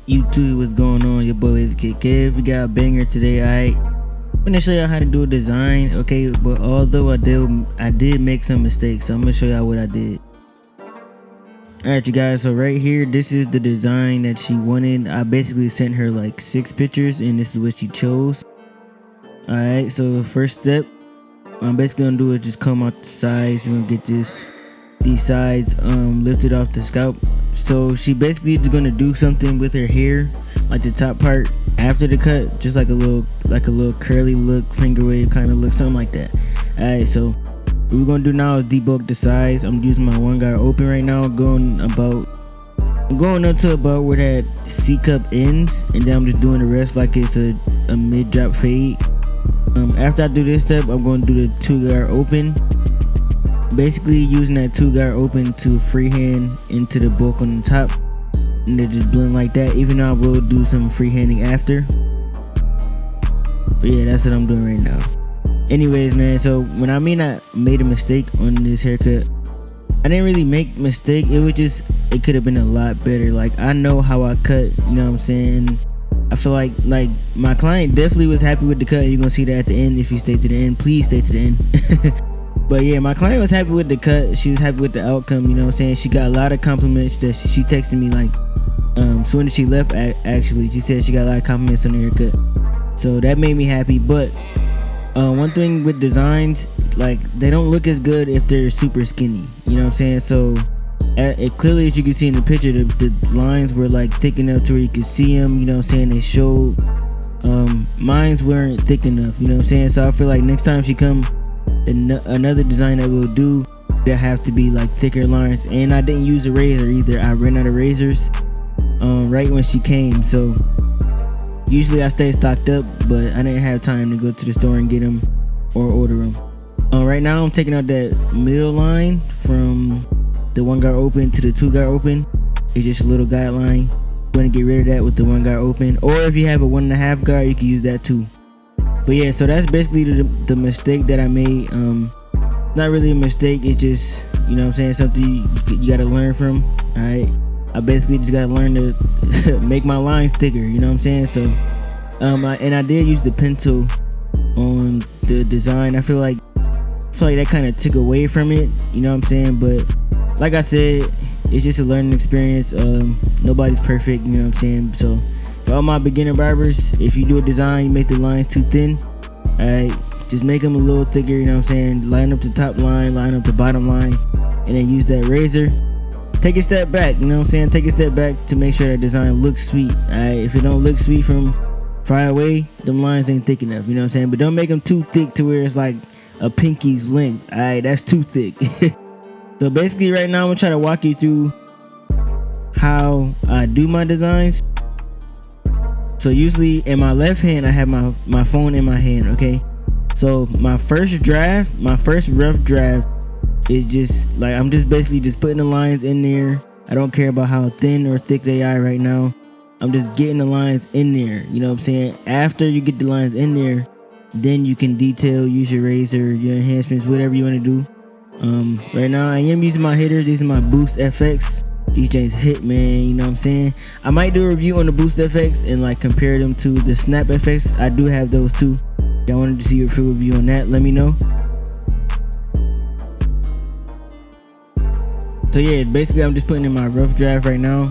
YouTube, what's going on? Your boy Wavykid. We got a banger today. I'm gonna show y'all how to do a design, okay? But although I did make some mistakes, so I'm gonna show y'all what I did. Alright, you guys, so right here, this is the design that she wanted. I basically sent her like 6 pictures and this is what she chose. Alright, so first step, I'm basically gonna do is just comb out the sides. We're gonna get these sides lifted off the scalp. So she basically is gonna do something with her hair, like the top part after the cut, just like a little curly look, finger wave kind of look, something like that. Alright, so what we're gonna do now is debug the sides. I'm using my one guard open right now, going up to about where that C cup ends, and then I'm just doing the rest like it's a mid drop fade. After I do this step, I'm going to do the 2 guard open. Basically using that 2 guard open to freehand into the bulk on the top, and then just blend like that, even though I will do some freehanding after. But yeah, that's what I'm doing right now. Anyways, man, so when I made a mistake on this haircut, I didn't really make a mistake. It could have been a lot better. Like, I know how I cut, you know what I'm saying? I feel like my client definitely was happy with the cut. You're gonna see that at the end. If you stay to the end, please stay to the end. But yeah, my client was happy with the cut. She was happy with the outcome, you know what I'm saying? She got a lot of compliments that she texted me like soon as she left. Actually, she said she got a lot of compliments on the haircut, so that made me happy. But one thing with designs, like, they don't look as good if they're super skinny, you know what I'm saying? So clearly, as you can see in the picture, the lines were like thick enough to where you could see them, you know what I'm saying? They showed. Mines weren't thick enough, you know what I'm saying? So I feel like next time she come, another design that we'll do, that have to be like thicker lines. And I didn't use a razor either. I ran out of razors right when she came, so usually I stay stocked up, but I didn't have time to go to the store and get them or order them. Right now I'm taking out that middle line from the 1 guard open to the 2 guard open. It's just a little guideline. I'm going to get rid of that with the 1 guard open, or if you have a 1.5 guard, you can use that too. But yeah, so that's basically the mistake that I made. Not really a mistake, it's just, you know what I'm saying, something you got to learn from. Alright, I basically just got to learn to make my lines thicker, you know what I'm saying? So I did use the pencil on the design. I feel like that kind of took away from it, you know what I'm saying? But like I said, it's just a learning experience. Nobody's perfect, you know what I'm saying? So for all my beginner barbers, if you do a design, you make the lines too thin, alright, just make them a little thicker, you know what I'm saying? Line up the top line, line up the bottom line, and then use that razor. Take a step back, you know what I'm saying? Take a step back to make sure that design looks sweet, alright? If it don't look sweet from far away, them lines ain't thick enough, you know what I'm saying? But don't make them too thick to where it's like a pinky's length, alright? That's too thick. So basically right now I'm gonna try to walk you through how I do my designs. So usually in my left hand I have my phone in my hand, okay? So my first rough draft is just like, I'm just basically just putting the lines in there. I don't care about how thin or thick they are right now. I'm just getting the lines in there, you know what I'm saying? After you get the lines in there, then you can detail, use your razor, your enhancements, whatever you want to do. Right now I am using my hitters. These are my Boost FX. These J's hit, man, you know what I'm saying? I might do a review on the Boost FX and like compare them to the Snap FX. I do have those too. If y'all wanted to see a full review on that, let me know. So yeah, basically I'm just putting in my rough draft right now.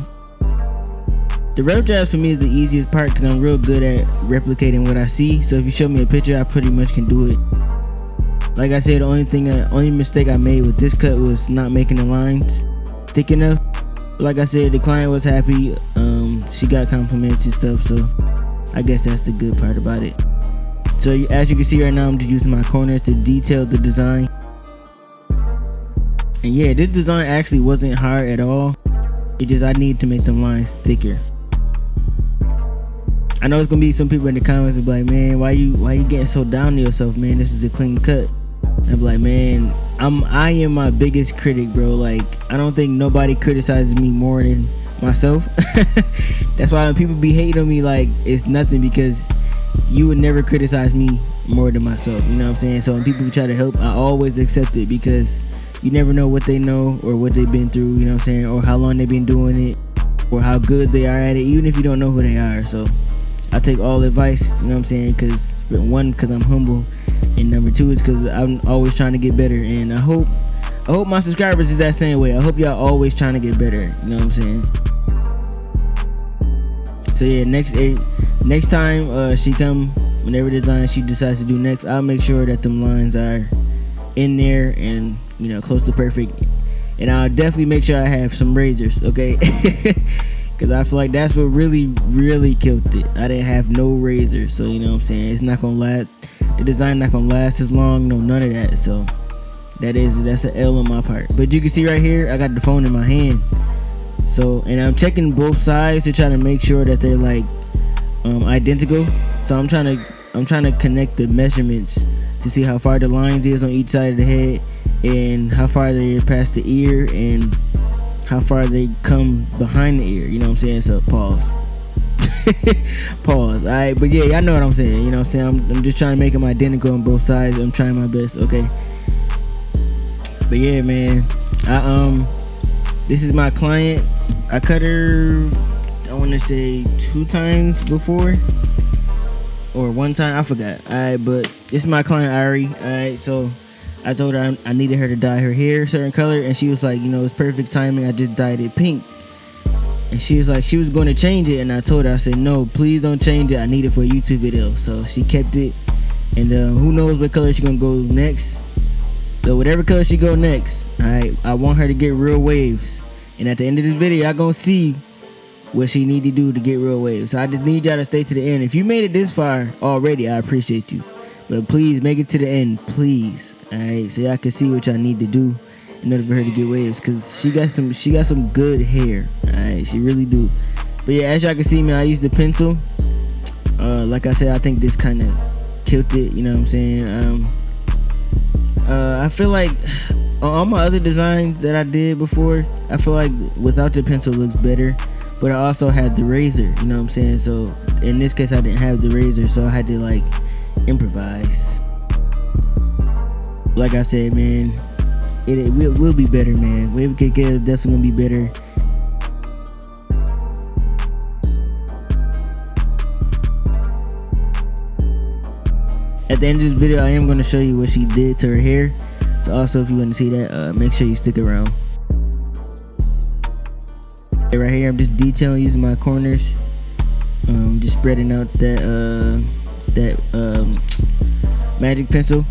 The rough draft for me is the easiest part because I'm real good at replicating what I see. So if you show me a picture, I pretty much can do it. Like I said, the only mistake I made with this cut was not making the lines thick enough. But like I said, the client was happy. She got compliments and stuff, so I guess that's the good part about it. So as you can see right now, I'm just using my corners to detail the design. And yeah, this design actually wasn't hard at all. It just, I need to make the lines thicker. I know it's gonna be some people in the comments be like, man, why you getting so down to yourself, man? This is a clean cut. I'm like, man, I am my biggest critic, bro. Like, I don't think nobody criticizes me more than myself. That's why when people be hating on me, like, it's nothing, because you would never criticize me more than myself, you know what I'm saying? So when people try to help, I always accept it, because you never know what they know or what they've been through, you know what I'm saying, or how long they've been doing it. or how good they are at it, even if you don't know who they are. So I take all advice, you know what I'm saying? Because one, because I'm humble, and number two is because I'm always trying to get better. And I hope my subscribers is that same way. I hope y'all always trying to get better, you know what I'm saying? So yeah, next time she come, whenever design she decides to do next, I'll make sure that them lines are in there and, you know, close to perfect. And I'll definitely make sure I have some razors, okay? Because I feel like that's what really killed it. I didn't have no razors, so you know what I'm saying? It's not gonna last. The design not gonna last as long, no, none of that. So that's an L on my part. But you can see right here, I got the phone in my hand. So, and I'm checking both sides to try to make sure that they're like identical. So I'm trying to connect the measurements to see how far the lines is on each side of the head, and how far they are past the ear, and how far they come behind the ear, you know what I'm saying? So pause. Pause. Alright, but yeah, y'all know what I'm saying, you know what I'm saying? I'm just trying to make them identical on both sides. I'm trying my best, okay? But yeah, man, this is my client. I cut her, I want to say 2 times before, or 1 time, I forgot. Alright, but this is my client Ari. Alright, so I told her I needed her to dye her hair a certain color, and she was like, you know, it's perfect timing. I just dyed it pink. And she was like, she was going to change it, and I told her, I said, no, please don't change it. I need it for a YouTube video. So she kept it, and who knows what color she gonna go next. So whatever color she go next, I want her to get real waves. And at the end of this video, y'all gonna see what she need to do to get real waves. So I just need y'all to stay to the end. If you made it this far already, I appreciate you. But please make it to the end, please. Alright, so y'all can see what y'all need to do in order for her to get waves, cause she got some good hair. Alright, she really do. But yeah, as y'all can see, man, I used the pencil. Like I said, I think this kind of killed it. You know what I'm saying? I feel like all my other designs that I did before, I feel like without the pencil looks better. But I also had the razor. You know what I'm saying? So in this case, I didn't have the razor, so I had to like improvise. Like I said, man, it will be better, man. Wavykid is definitely gonna be better. At the end of this video, I am gonna show you what she did to her hair. So also, if you want to see that, make sure you stick around. Right here, I'm just detailing using my corners. Just spreading out that magic pencil.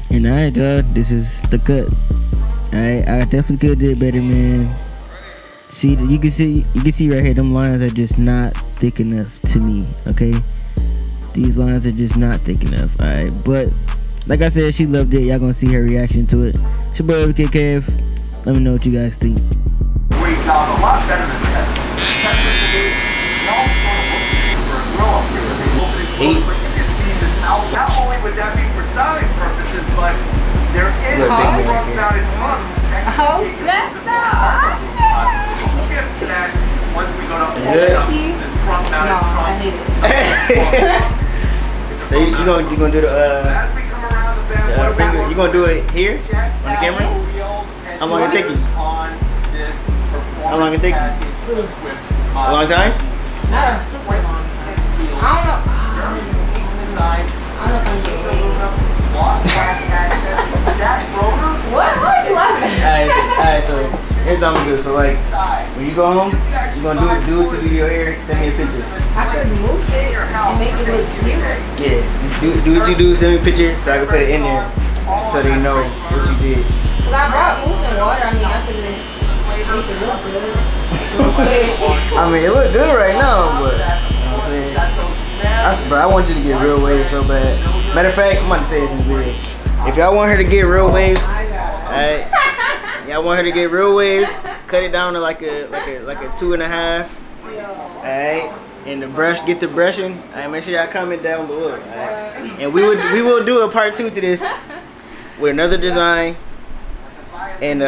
And alright, y'all, this is the cut. Alright, I definitely could have did better, man. See, you can see right here, them lines are just not thick enough to me. Okay, these lines are just not thick enough. Alright, but like I said, she loved it. Y'all gonna see her reaction to it. It's your boy Wavykid Kev. Let me know what you guys think. Great job, a lot better than Tesla. Tesla today, y'all sort of looking for a grow up here. Not only would that be for styling purposes, but there is a front-mounted trunk. Oh, snap, snap. We'll get to that once we go to this front-mounted trunk. I hate it. So you gonna do the As we come around the bend, finger? You gonna do it here on the camera? How long it take you? How long it take you? A long time? Not a super long time. I don't know. I don't know if I'm getting What are you laughing at? Alright, so here's what I'm gonna do. So like, when you go home, you're gonna do it to do your hair. Send me a picture. I could mousse it and make it look cute. Yeah, do what you do. Send me a picture so I can put it in there, so they know what you did. Cause I brought mousse and water. I mean, I could make it look good. I mean, it look good right now, but you know what I'm saying? Bro, I want you to get real waves so bad. Matter of fact, I'm about to say this in the video. If y'all want her to get real waves, alright, y'all want her to get real waves, cut it down to like a 2.5. Alright, and the brush, get the brushing. Alright, make sure y'all comment down below. Alright, and we will do a part 2 to this with another design and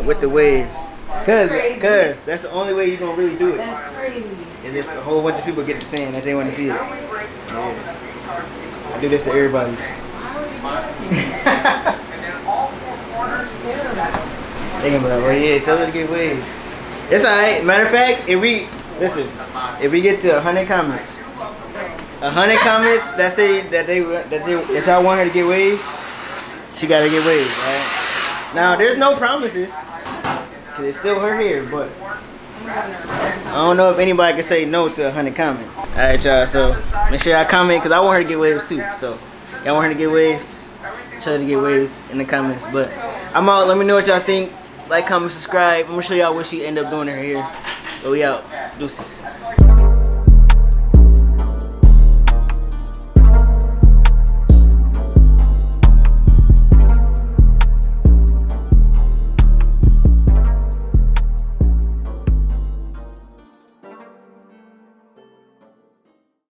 with the waves. Cause that's the only way you're gonna really do it. That's crazy. Is if a whole bunch of people get to saying that they want to see it. Yeah. I do this to everybody. And then all four corners. Think about it. Well, yeah, tell her to get waves. It's alright. Matter of fact, if we get to 100 comments, 100 comments that say that y'all want her to get waves, she gotta get waves. Right? Now, there's no promises, cause it's still her hair, but I don't know if anybody can say no to 100 comments. All right, y'all. So make sure y'all comment, cause I want her to get waves too. So y'all want her to get waves, tell her to get waves in the comments. But I'm out. Let me know what y'all think. Like, comment, subscribe. I'm gonna show y'all what she end up doing in her hair. But we out. Deuces.